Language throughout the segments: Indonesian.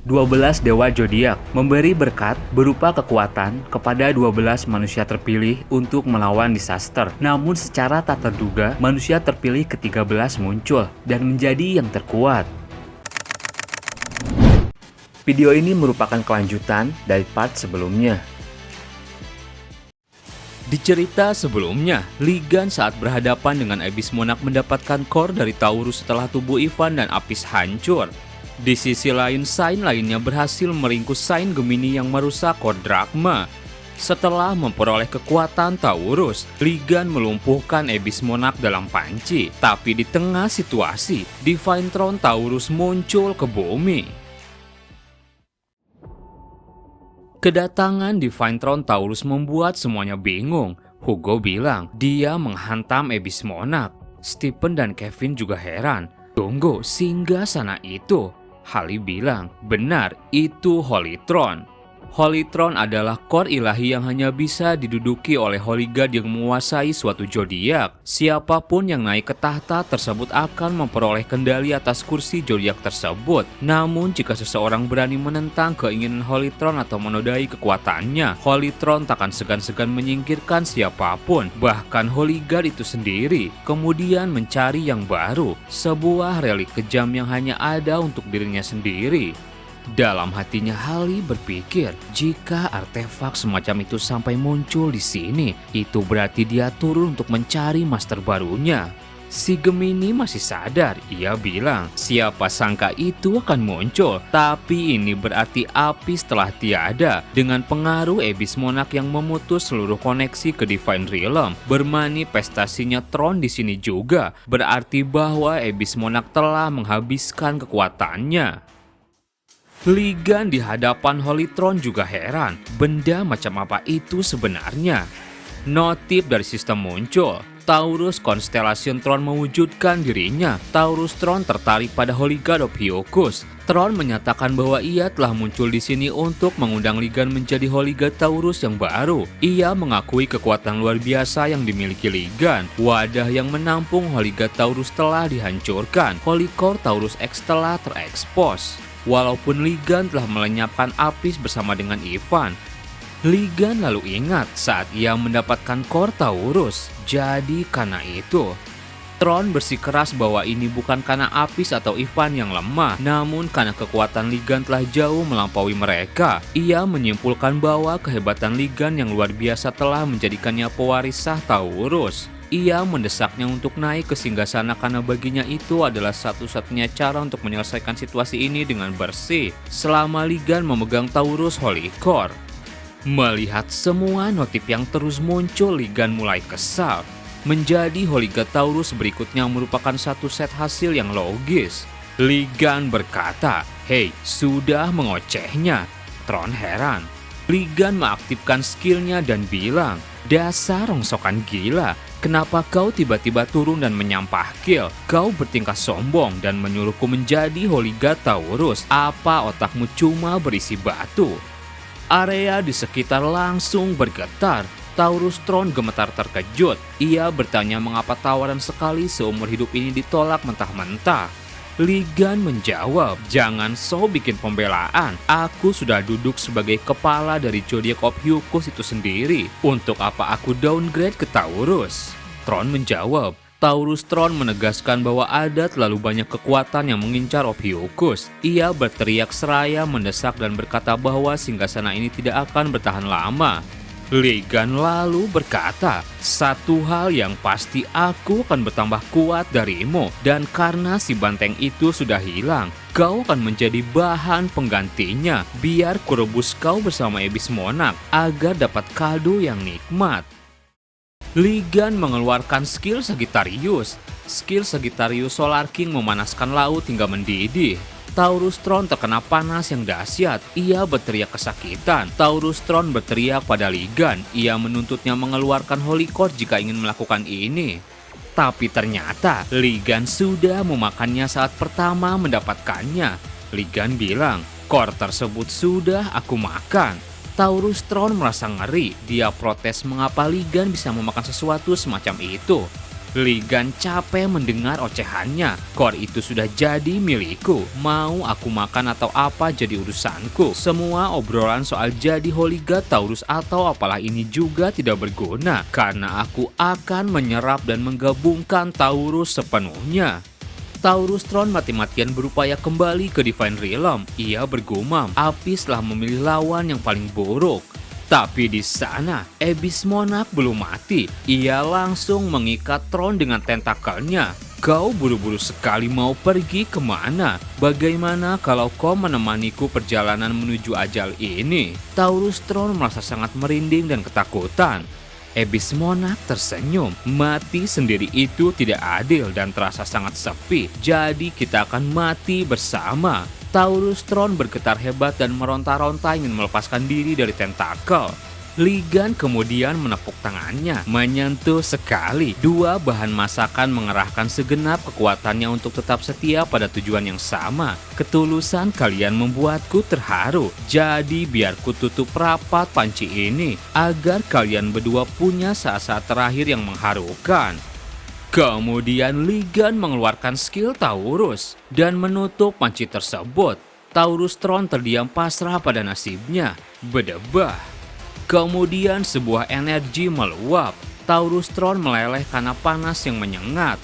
12 dewa zodiak memberi berkat berupa kekuatan kepada 12 manusia terpilih untuk melawan disaster. Namun secara tak terduga, manusia terpilih ke-13 muncul dan menjadi yang terkuat. Video ini merupakan kelanjutan dari part sebelumnya. Di cerita sebelumnya, Ligan saat berhadapan dengan Abyss Monarch mendapatkan core dari Taurus setelah tubuh Ivan dan Apis hancur. Di sisi lain, Sign lainnya berhasil meringkus Sign Gemini yang merusak core Drachma. Setelah memperoleh kekuatan Taurus, Ligan melumpuhkan Abyss Monarch dalam panci. Tapi di tengah situasi, Divine Throne Taurus muncul ke bumi. Kedatangan Divine Throne Taurus membuat semuanya bingung. Hugo bilang dia menghantam Abyss Monarch. Stephen dan Kevin juga heran. Tunggu, singgah sana itu. Hali bilang, benar, itu Holy Throne. Holy Throne adalah core ilahi yang hanya bisa diduduki oleh Holy God yang menguasai suatu zodiak. Siapapun yang naik ke tahta tersebut akan memperoleh kendali atas kursi zodiak tersebut. Namun jika seseorang berani menentang keinginan Holy Throne atau menodai kekuatannya, Holy Throne takkan segan-segan menyingkirkan siapapun, bahkan Holy God itu sendiri, kemudian mencari yang baru, sebuah relik kejam yang hanya ada untuk dirinya sendiri. Dalam hatinya Hali berpikir, jika artefak semacam itu sampai muncul di sini, itu berarti dia turun untuk mencari master barunya. Si Gemini masih sadar, ia bilang, siapa sangka itu akan muncul, tapi ini berarti Apis telah tiada. Dengan pengaruh Abyss Monarch yang memutus seluruh koneksi ke Divine Realm, bermanifestasinya Throne di sini juga, berarti bahwa Abyss Monarch telah menghabiskan kekuatannya. Ligan di hadapan Holy Throne juga heran, benda macam apa itu sebenarnya? Notif dari sistem muncul, Taurus Constellation Throne mewujudkan dirinya. Taurus Throne tertarik pada Holy God of Hyukus. Throne menyatakan bahwa ia telah muncul di sini untuk mengundang Ligan menjadi Holy God Taurus yang baru. Ia mengakui kekuatan luar biasa yang dimiliki Ligan. Wadah yang menampung Holy God Taurus telah dihancurkan. Holy Core Taurus X telah terekspos. Walaupun Ligan telah melenyapkan Apis bersama dengan Ivan, Ligan lalu ingat saat ia mendapatkan core Taurus. Jadi karena itu, Throne bersikeras bahwa ini bukan karena Apis atau Ivan yang lemah, namun karena kekuatan Ligan telah jauh melampaui mereka. Ia menyimpulkan bahwa kehebatan Ligan yang luar biasa telah menjadikannya pewaris sah Taurus. Ia mendesaknya untuk naik ke singgasana karena baginya itu adalah satu-satunya cara untuk menyelesaikan situasi ini dengan bersih selama Ligan memegang Taurus Holy Core. Melihat semua notif yang terus muncul, Ligan mulai kesal. Menjadi Holy God Taurus berikutnya merupakan satu set hasil yang logis. Ligan berkata, "Hei, sudah mengocehnya." Throne heran. Ligan mengaktifkan skillnya dan bilang, "Dasar rongsokan gila. Kenapa kau tiba-tiba turun dan menyampah kill? Kau bertingkah sombong dan menyuruhku menjadi Holy God Taurus. Apa otakmu cuma berisi batu?" Area di sekitar langsung bergetar. Taurus Throne gemetar terkejut. Ia bertanya mengapa tawaran sekali seumur hidup ini ditolak mentah-mentah. Ligan menjawab, "Jangan so bikin pembelaan. Aku sudah duduk sebagai kepala dari Zodiac of Hyukus itu sendiri. Untuk apa aku downgrade ke Taurus?" Throne menjawab, Taurus Throne menegaskan bahwa ada terlalu banyak kekuatan yang mengincar of Hyukus. Ia berteriak seraya mendesak dan berkata bahwa singgasana ini tidak akan bertahan lama. Ligan lalu berkata, "Satu hal yang pasti, aku akan bertambah kuat darimu, dan karena si banteng itu sudah hilang, kau akan menjadi bahan penggantinya. Biar kurebus kau bersama Abyss Monarch agar dapat kado yang nikmat." Ligan mengeluarkan skill Sagittarius. Skill Sagittarius Solar King memanaskan laut hingga mendidih. Taurus Throne terkena panas yang dahsyat. Ia berteriak kesakitan. Taurus Throne berteriak pada Ligan. Ia menuntutnya mengeluarkan Holy Core jika ingin melakukan ini. Tapi ternyata Ligan sudah memakannya saat pertama mendapatkannya. Ligan bilang, "Core tersebut sudah aku makan." Taurus Throne merasa ngeri. Dia protes mengapa Ligan bisa memakan sesuatu semacam itu. Ligan capek mendengar ocehannya. Core itu sudah jadi milikku. Mau aku makan atau apa jadi urusanku. Semua obrolan soal jadi Holy God Taurus atau apalah ini juga tidak berguna. Karena aku akan menyerap dan menggabungkan Taurus sepenuhnya. Taurus Tron mati-matian berupaya kembali ke Divine Realm. Ia bergumam, Apis telah memilih lawan yang paling buruk. Tapi di sana, Abyss Monarch belum mati. Ia langsung mengikat Tron dengan tentakelnya. Kau buru-buru sekali mau pergi kemana? Bagaimana kalau kau menemaniku perjalanan menuju ajal ini? Taurus Tron merasa sangat merinding dan ketakutan. Abyss Monarch tersenyum. Mati sendiri itu tidak adil dan terasa sangat sepi. Jadi kita akan mati bersama. Taurus Tron bergetar hebat dan meronta-ronta ingin melepaskan diri dari tentakel. Ligan kemudian menepuk tangannya, menyentuh sekali. Dua bahan masakan mengerahkan segenap kekuatannya untuk tetap setia pada tujuan yang sama. Ketulusan kalian membuatku terharu. Jadi biar ku tutup rapat panci ini, agar kalian berdua punya saat-saat terakhir yang mengharukan. Kemudian Ligan mengeluarkan skill Taurus dan menutup panci tersebut. Taurus Tron terdiam pasrah pada nasibnya, berdebah. Kemudian sebuah energi meluap. Taurus Tron meleleh karena panas yang menyengat.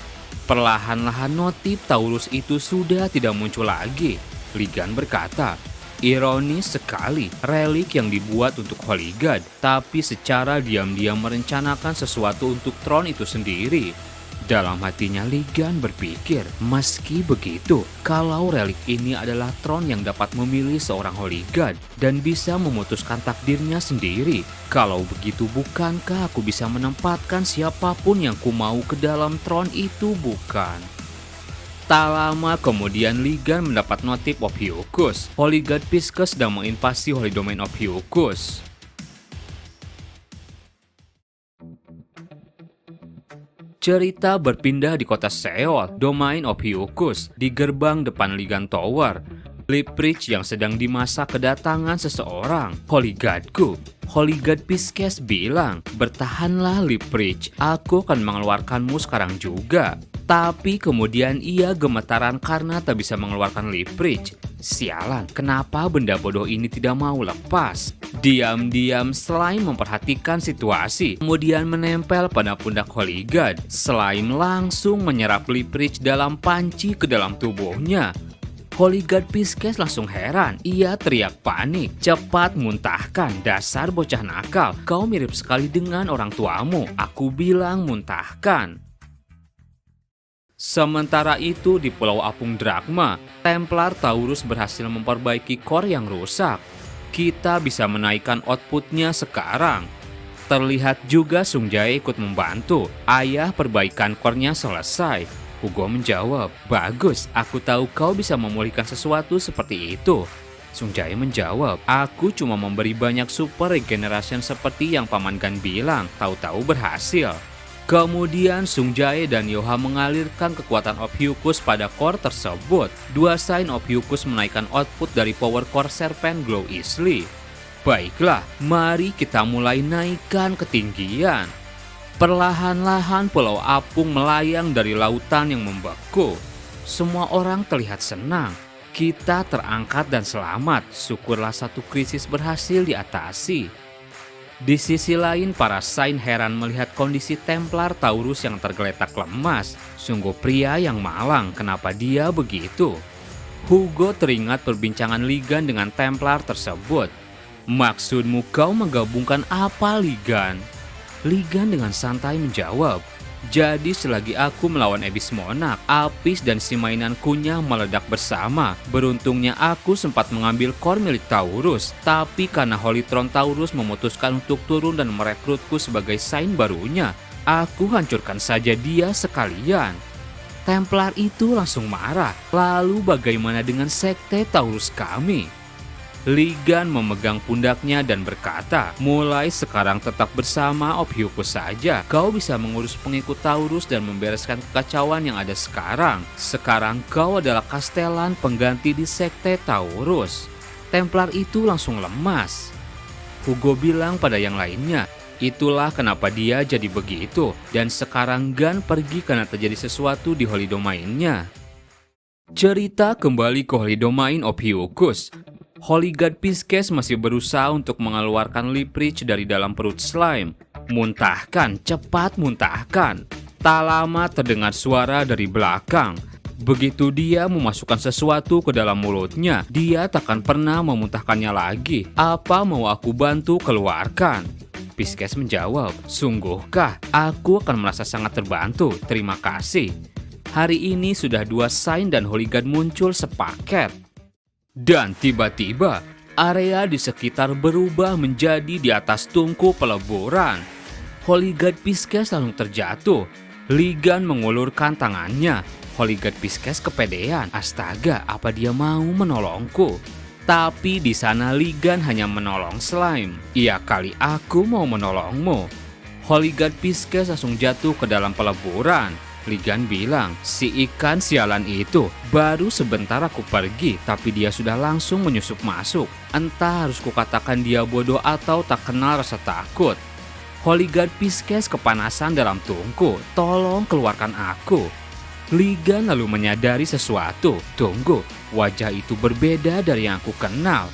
Perlahan-lahan notif Taurus itu sudah tidak muncul lagi. Ligan berkata, ironis sekali, relik yang dibuat untuk Holy God, tapi secara diam-diam merencanakan sesuatu untuk Tron itu sendiri. Dalam hatinya Ligan berpikir, meski begitu, kalau relik ini adalah Tron yang dapat memilih seorang Holy God dan bisa memutuskan takdirnya sendiri. Kalau begitu bukankah aku bisa menempatkan siapapun yang ku mau ke dalam Tron itu, bukan? Tak lama kemudian Ligan mendapat notif Ophiuchus. Holy God Pisces sedang menginvasi Holy Domain Ophiuchus. Cerita berpindah di kota Seoul, domain Ophiuchus, di gerbang depan Ligan Tower. Liprich yang sedang dimasak kedatangan seseorang. Holy Godku, Holy God Pisces bilang, bertahanlah Liprich, aku akan mengeluarkanmu sekarang juga. Tapi kemudian ia gemetaran karena tak bisa mengeluarkan Liprich. Sialan, kenapa benda bodoh ini tidak mau lepas? Diam-diam Slime memperhatikan situasi, kemudian menempel pada pundak Holy God. Slime langsung menyerap Liprich dalam panci ke dalam tubuhnya. Holy God Pisces langsung heran. Ia teriak panik. Cepat muntahkan, dasar bocah nakal. Kau mirip sekali dengan orang tuamu. Aku bilang muntahkan. Sementara itu di Pulau Apung Drachma, Templar Taurus berhasil memperbaiki core yang rusak. Kita bisa menaikkan outputnya sekarang. Terlihat juga Sung Jae ikut membantu. Ayah, perbaikan core-nya selesai. Hugo menjawab, bagus, aku tahu kau bisa memulihkan sesuatu seperti itu. Sung Jae menjawab, aku cuma memberi banyak super regeneration seperti yang Paman Gan bilang, tahu-tahu berhasil. Kemudian Sung Jae dan Yoha mengalirkan kekuatan Ophiuchus pada core tersebut. Dua sign Ophiuchus menaikkan output dari power core Serpent Glow Easily. Baiklah, mari kita mulai naikkan ketinggian. Perlahan-lahan Pulau Apung melayang dari lautan yang membeku. Semua orang terlihat senang. Kita terangkat dan selamat. Syukurlah satu krisis berhasil diatasi. Di sisi lain, para Saint heran melihat kondisi Templar Taurus yang tergeletak lemas. Sungguh pria yang malang, kenapa dia begitu? Hugo teringat perbincangan Ligan dengan Templar tersebut. Maksudmu kau menggabungkan apa, Ligan? Ligan dengan santai menjawab, jadi selagi aku melawan Abyss Monarch, Apis dan si mainankunya meledak bersama. Beruntungnya aku sempat mengambil core milik Taurus, tapi karena Holy Throne Taurus memutuskan untuk turun dan merekrutku sebagai Saint barunya, aku hancurkan saja dia sekalian. Templar itu langsung marah, lalu bagaimana dengan sekte Taurus kami? Ligan memegang pundaknya dan berkata, mulai sekarang tetap bersama Ophiuchus saja. Kau bisa mengurus pengikut Taurus dan membereskan kekacauan yang ada sekarang. Sekarang kau adalah kastelan pengganti di sekte Taurus. Templar itu langsung lemas. Hugo bilang pada yang lainnya, Itulah kenapa dia jadi begitu, dan sekarang Gun pergi karena terjadi sesuatu di Holy Domain-nya. Cerita kembali ke Holy Domain Ophiuchus. Holy God Pisces masih berusaha untuk mengeluarkan Lepreach dari dalam perut slime. Muntahkan, cepat muntahkan. Tak lama terdengar suara dari belakang. Begitu dia memasukkan sesuatu ke dalam mulutnya, dia takkan pernah memuntahkannya lagi. Apa mau aku bantu keluarkan? Pisces menjawab, sungguhkah? Aku akan merasa sangat terbantu, terima kasih. Hari ini sudah 2 Sign dan Holy God muncul sepaket. Dan tiba-tiba, area di sekitar berubah menjadi di atas tungku peleburan. Holy God Pisces langsung terjatuh. Ligan mengulurkan tangannya. Holy God Pisces kepedean. Astaga, apa dia mau menolongku? Tapi di sana Ligan hanya menolong slime. Iya kali aku mau menolongmu. Holy God Pisces langsung jatuh ke dalam peleburan. Ligan bilang, si ikan sialan itu baru sebentar aku pergi, tapi dia sudah langsung menyusup masuk. Entah harus kukatakan dia bodoh atau tak kenal rasa takut. Holy God Pisces kepanasan dalam tungku, tolong keluarkan aku. Ligan lalu menyadari sesuatu. Tunggu, wajah itu berbeda dari yang aku kenal.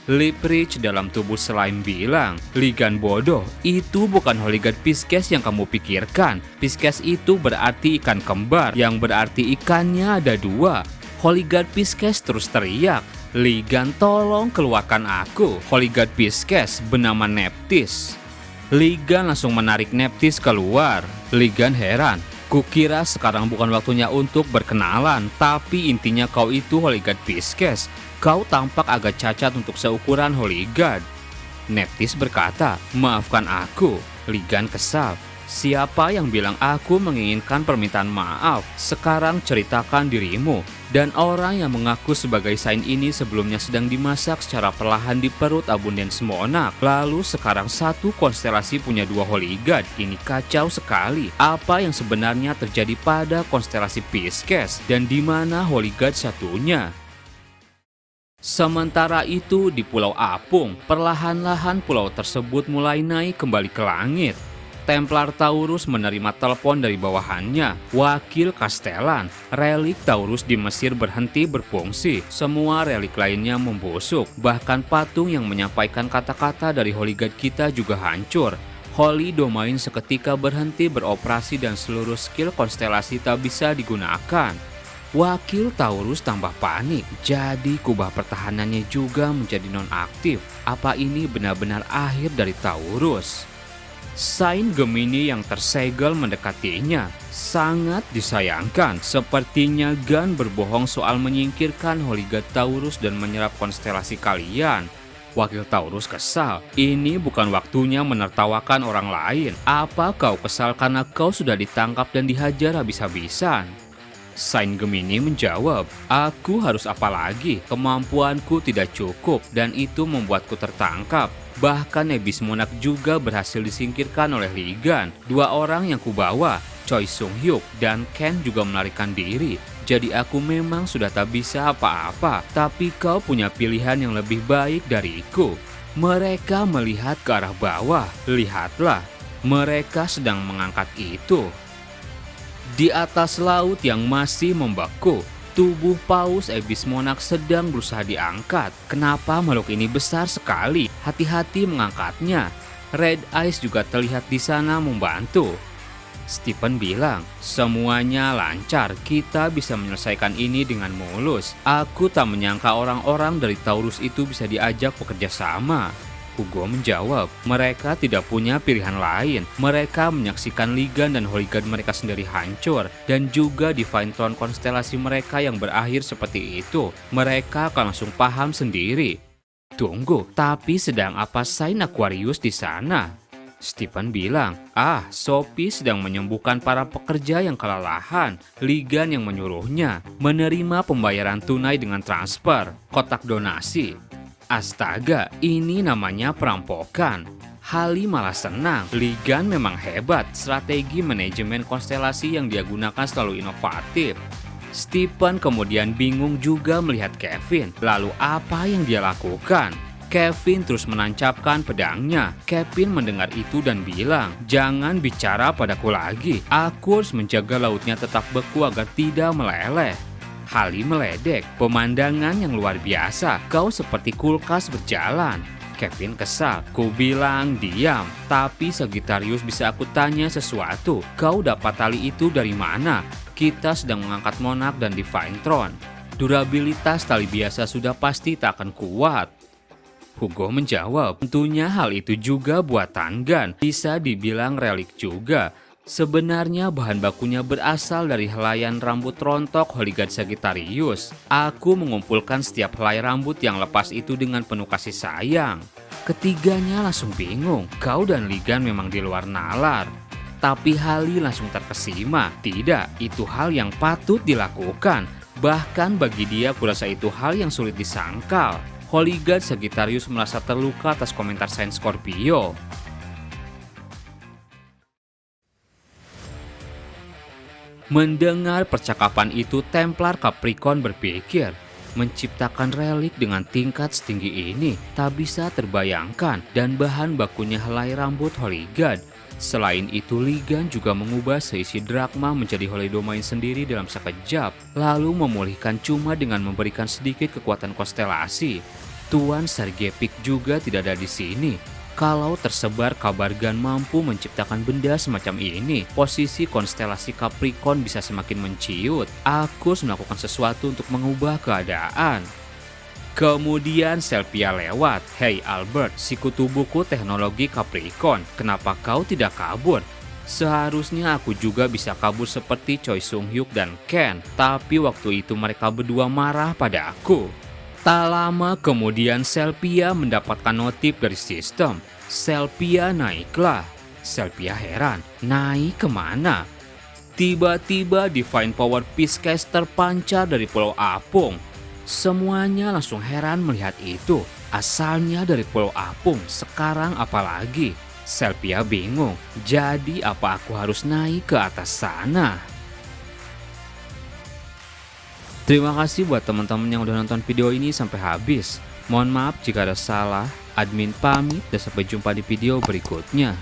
Lepreach dalam tubuh slime bilang, Ligan bodoh, itu bukan Holy God Pisces yang kamu pikirkan. Pisces itu berarti ikan kembar, yang berarti ikannya ada 2. Holy God Pisces terus teriak, Ligan tolong keluarkan aku. Holy God Pisces bernama Nephthys. Ligan langsung menarik Nephthys keluar. Ligan heran. Kukira sekarang bukan waktunya untuk berkenalan, tapi intinya kau itu Holy God Pisces. Kau tampak agak cacat untuk seukuran Holy God. Nephthys berkata, maafkan aku. Ligan kesal. Siapa yang bilang aku menginginkan permintaan maaf? Sekarang ceritakan dirimu. Dan orang yang mengaku sebagai Sign ini sebelumnya sedang dimasak secara perlahan di perut Abundance Monarch. Lalu sekarang satu konstelasi punya 2 Holy God. Ini kacau sekali. Apa yang sebenarnya terjadi pada konstelasi Pisces? Dan di mana Holy God satunya? Sementara itu di Pulau Apung, perlahan-lahan pulau tersebut mulai naik kembali ke langit. Templar Taurus menerima telepon dari bawahannya. Wakil Castellan, relik Taurus di Mesir berhenti berfungsi. Semua relik lainnya membusuk. Bahkan patung yang menyampaikan kata-kata dari Holy God kita juga hancur. Holy Domain seketika berhenti beroperasi dan seluruh skill konstelasi tak bisa digunakan. Wakil Taurus tambah panik, jadi kubah pertahanannya juga menjadi nonaktif. Apa ini benar-benar akhir dari Taurus? Sign Gemini yang tersegel mendekatinya. Sangat disayangkan, sepertinya Gun berbohong soal menyingkirkan Holy God Taurus dan menyerap konstelasi kalian. Wakil Taurus kesal, ini bukan waktunya menertawakan orang lain. Apa kau kesal karena kau sudah ditangkap dan dihajar habis-habisan? Sign Gemini menjawab, aku harus apa lagi? Kemampuanku tidak cukup dan itu membuatku tertangkap. Bahkan Abyss Monarch juga berhasil disingkirkan oleh Ligan. 2 orang yang kubawa, Choi Sung Hyuk dan Ken juga melarikan diri. Jadi aku memang sudah tak bisa apa-apa, tapi kau punya pilihan yang lebih baik dariku. Mereka melihat ke arah bawah. Lihatlah, mereka sedang mengangkat itu. Di atas laut yang masih membeku, tubuh paus Abyss Monarch sedang berusaha diangkat. Kenapa makhluk ini besar sekali? Hati-hati mengangkatnya. Red Eyes juga terlihat di sana membantu. Stephen bilang, semuanya lancar, kita bisa menyelesaikan ini dengan mulus. Aku tak menyangka orang-orang dari Taurus itu bisa diajak bekerja sama. Hugo menjawab, mereka tidak punya pilihan lain. Mereka menyaksikan Ligan dan Holy God mereka sendiri hancur, dan juga Divine Throne konstelasi mereka yang berakhir seperti itu. Mereka akan langsung paham sendiri. Tunggu, tapi sedang apa Sign Aquarius di sana? Stephen bilang, Sophie sedang menyembuhkan para pekerja yang kelelahan. Ligan yang menyuruhnya menerima pembayaran tunai dengan transfer, kotak donasi. Astaga, ini namanya perampokan. Hali malah senang. Ligan memang hebat. Strategi manajemen konstelasi yang dia gunakan selalu inovatif. Stephen kemudian bingung juga melihat Kevin. Lalu apa yang dia lakukan? Kevin terus menancapkan pedangnya. Kevin mendengar itu dan bilang, "Jangan bicara padaku lagi. Aku harus menjaga lautnya tetap beku agar tidak meleleh." Hali meledek, "Pemandangan yang luar biasa. Kau seperti kulkas berjalan." Kevin kesal. "Ku bilang diam. Tapi Sagittarius, bisa aku tanya sesuatu? Kau dapat tali itu dari mana? Kita sedang mengangkat Monarch dan Divine Throne. Durabilitas tali biasa sudah pasti tak akan kuat." Hugo menjawab, "Tentunya hal itu juga buatan Gun. Bisa dibilang relik juga. Sebenarnya bahan bakunya berasal dari helaian rambut rontok Holy God Sagittarius. Aku mengumpulkan setiap helai rambut yang lepas itu dengan penuh kasih sayang." Ketiganya langsung bingung. Kau dan Ligan memang di luar nalar. Tapi Hali langsung terkesima. Tidak, itu hal yang patut dilakukan. Bahkan bagi dia, kurasa itu hal yang sulit disangkal. Holy God Sagittarius merasa terluka atas komentar Saint Scorpio. Mendengar percakapan itu, Templar Capricorn berpikir, menciptakan relik dengan tingkat setinggi ini tak bisa terbayangkan, dan bahan bakunya helai rambut Holy God. Selain itu, Ligan juga mengubah seisi drachma menjadi Holy Domain sendiri dalam sekejap, lalu memulihkan cuma dengan memberikan sedikit kekuatan konstelasi. Tuan Sergepik juga tidak ada di sini. Kalau tersebar kabar Gun mampu menciptakan benda semacam ini, posisi konstelasi Capricorn bisa semakin menciut. Aku harus melakukan sesuatu untuk mengubah keadaan. Kemudian Selphia lewat. "Hei Albert, sikutu buku teknologi Capricorn, kenapa kau tidak kabur? Seharusnya aku juga bisa kabur seperti Choi Sung Hyuk dan Ken, tapi waktu itu mereka berdua marah pada aku." Tak lama kemudian Selphia mendapatkan notif dari sistem. "Selphia naiklah." Selphia heran, naik kemana? Tiba-tiba Divine Power Peacecast terpancar dari Pulau Apung. Semuanya langsung heran melihat itu. Asalnya dari Pulau Apung, sekarang apalagi? Selphia bingung, jadi apa aku harus naik ke atas sana? Terima kasih buat teman-teman yang udah nonton video ini sampai habis. Mohon maaf jika ada salah. Admin pamit dan sampai jumpa di video berikutnya.